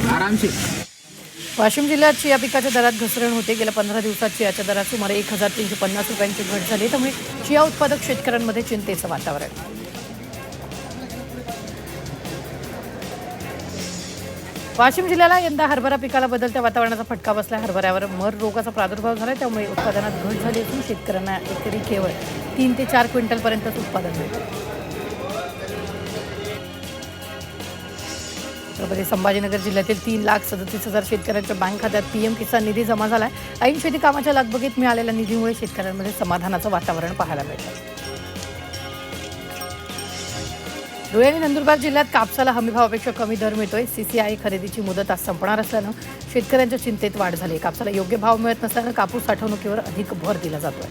आरामशीर. वाशिम जिल्ह्यात चिया पिकाच्या दरात घसरण होते. गेल्या 15 दिवसात चियाच्या दरात सुमारे 1350 रुपयांची घट झाली. त्यामुळे चिया उत्पादक शेतकऱ्यांमध्ये चिंतेचं वातावरण. वाशिम जिल्ह्याला यंदा हरभरा पिकाला बदलत्या वातावरणाचा फटका बसला. हरभऱ्यावर मर रोगाचा प्रादुर्भाव झाला, त्यामुळे उत्पादनात घट झाली असून शेतकऱ्यांना एकरी केवळ 3 ते 4 क्विंटलपर्यंतच उत्पादन मिळतं. छत्रपती संभाजीनगर जिल्ह्यातील 3,37,000 शेतकऱ्यांच्या बँक खात्यात पीएम किसान निधी जमा झालाय. ऐन शेती कामाच्या लगबगीत मिळालेल्या निधीमुळे शेतकऱ्यांमध्ये समाधानाचं वातावरण पाहायला मिळतं. धुळे आणि नंदुरबार जिल्ह्यात कापसाला हमीभावापेक्षा कमी दर मिळतोय. सीसीआय खरेदीची मुदत आज संपणार असल्यानं शेतकऱ्यांच्या चिंतेत वाढ झाली. कापसाला योग्य भाव मिळत नसल्यानं कापूस साठवणुकीवर अधिक भर दिला जातोय.